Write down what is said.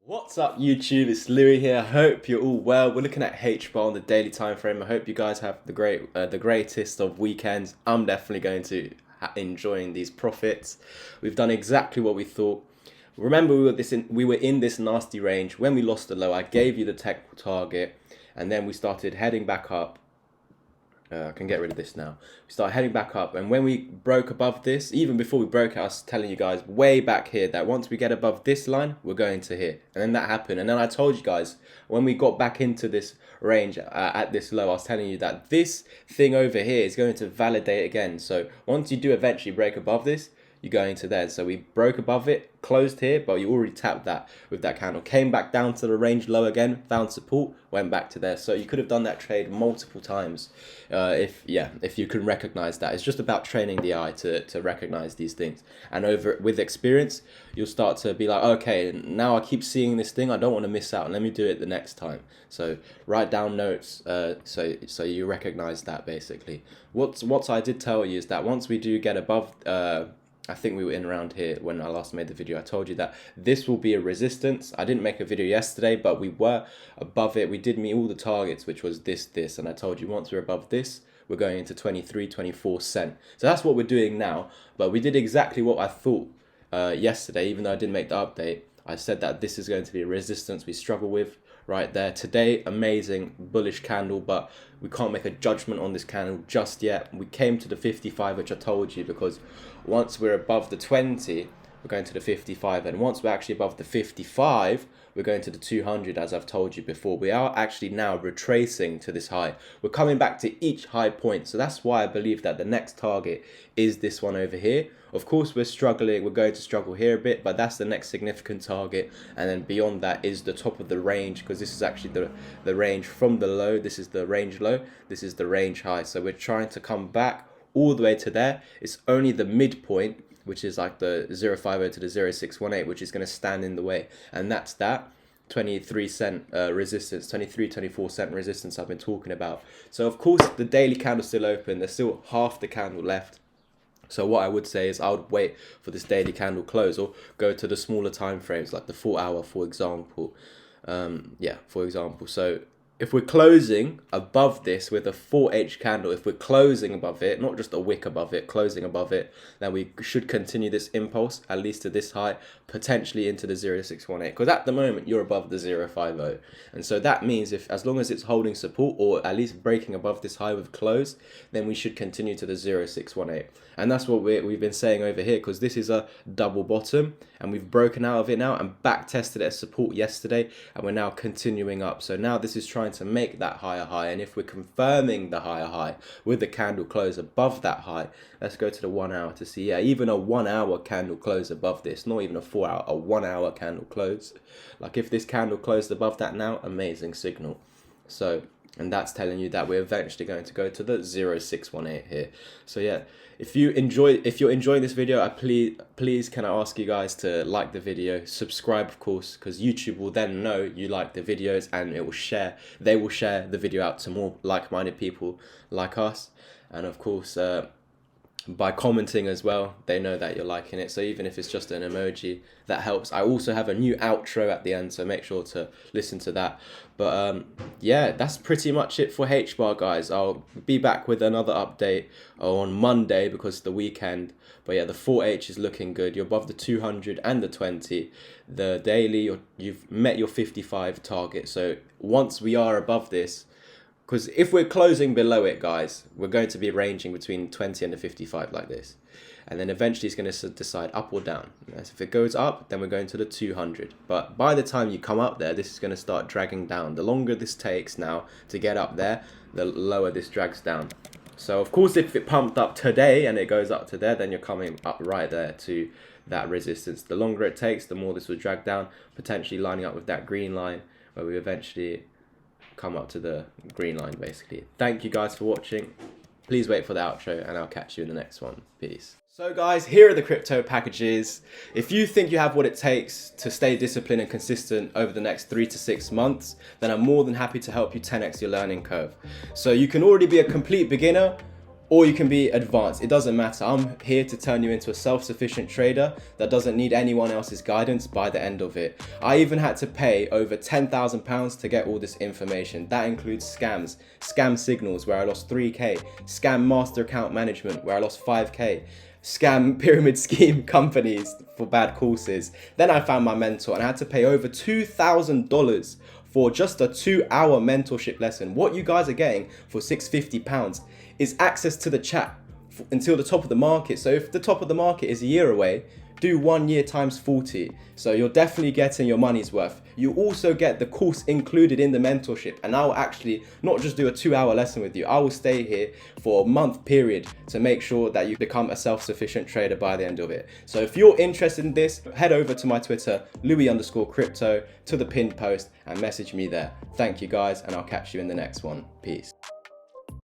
What's up YouTube, it's Louis here. I hope you're all well. We're looking at Hbar on the daily time frame. I hope you guys have the greatest of weekends. I'm definitely going to enjoying these profits. We've done exactly what we thought. Remember we were in this nasty range. When we lost the low, I gave you the technical target and then we started heading back up. I can get rid of this now. We start heading back up, and when we broke above this, even before we broke it, I was telling you guys way back here that once we get above this line, we're going to hit. And then that happened. And then I told you guys, when we got back into this range at this low, I was telling you that this thing over here is going to validate again. So once you do eventually break above this, you're going to there. So we broke above it, closed here, but you already tapped that with that candle. Came back down to the range low again, found support, went back to there. So you could have done that trade multiple times if you can recognize that. It's just about training the eye to recognize these things. And with experience, you'll start to be like, okay, now I keep seeing this thing, I don't want to miss out. Let me do it the next time. So write down notes so you recognize that basically. What I did tell you is that once we do get above I think we were in around here when I last made the video. I told you that this will be a resistance. I didn't make a video yesterday, but we were above it. We did meet all the targets, which was this, and I told you once we're above this, we're going into 23, 24 cent. So that's what we're doing now, but we did exactly what I thought yesterday, even though I didn't make the update. I said that this is going to be a resistance we struggle with right there. Today, amazing bullish candle, but we can't make a judgment on this candle just yet. We came to the 55, which I told you, because once we're above the 20, we're going to the 55, and once we're actually above the 55, we're going to the 200, as I've told you before. We are actually now retracing to this high. We're coming back to each high point, so that's why I believe that the next target is this one over here. Of course, we're going to struggle here a bit, but that's the next significant target, and then beyond that is the top of the range, because this is actually the range from the low. This is the range low, this is the range high, so we're trying to come back all the way to there. It's only the midpoint, which is like the 050 to the 0618, which is going to stand in the way, and that's that 23 cent resistance, 23, 24 cent resistance I've been talking about. So of course the daily candle's still open, there's still half the candle left. So what I would say is I would wait for this daily candle close, or go to the smaller time frames like the 4 hour, for example. So if we're closing above this with a 4H candle, if we're closing above it, not just a wick above it, closing above it, then we should continue this impulse at least to this high, potentially into the 0618, because at the moment you're above the 050, and so that means if as long as it's holding support or at least breaking above this high with close, then we should continue to the 0618. And that's what we've been saying over here, because this is a double bottom and we've broken out of it now and back tested it as support yesterday, and we're now continuing up. So now this is trying to make that higher high, and if we're confirming the higher high with the candle close above that high, let's go to the 1 hour to see, even a 1 hour candle close above this, not even a 4 hour, a 1 hour candle close. Like if this candle closed above that now, amazing signal. So, and that's telling you that we're eventually going to go to the 0618 here. So yeah, if you're enjoying this video, please can I ask you guys to like the video, subscribe of course, because YouTube will then know you like the videos, and they will share the video out to more like-minded people like us. And of course, by commenting as well, they know that you're liking it. So even if it's just an emoji, that helps. I also have a new outro at the end, so make sure to listen to that. But yeah, that's pretty much it for Hbar, guys. I'll be back with another update on Monday because it's the weekend. But yeah, the 4H is looking good. You're above the 200 and the 20. The daily, you've met your 55 target. So once we are above this, because if we're closing below it, guys, we're going to be ranging between 20 and the 55 like this. And then eventually it's going to decide up or down. If it goes up, then we're going to the 200. But by the time you come up there, this is going to start dragging down. The longer this takes now to get up there, the lower this drags down. So of course, if it pumped up today and it goes up to there, then you're coming up right there to that resistance. The longer it takes, the more this will drag down, potentially lining up with that green line where we eventually come up to the green line basically. Thank you guys for watching. Please wait for the outro and I'll catch you in the next one. Peace. So guys, here are the crypto packages. If you think you have what it takes to stay disciplined and consistent over the next 3 to 6 months, then I'm more than happy to help you 10x your learning curve. So you can already be a complete beginner, or you can be advanced. It doesn't matter. I'm here to turn you into a self-sufficient trader that doesn't need anyone else's guidance by the end of it. I even had to pay over £10,000 to get all this information. That includes scams, scam signals where I lost 3k, scam master account management where I lost 5k, scam pyramid scheme companies for bad courses. Then I found my mentor and I had to pay over $2,000 for just a 2-hour mentorship lesson. What you guys are getting for £650 is access to the chat until the top of the market. So if the top of the market is a year away, do 1 year times 40. So you're definitely getting your money's worth. You also get the course included in the mentorship, and I'll actually not just do a 2-hour lesson with you. I will stay here for a month period to make sure that you become a self-sufficient trader by the end of it. So if you're interested in this, head over to my Twitter, Louis_crypto, to the pinned post and message me there. Thank you guys, and I'll catch you in the next one. Peace.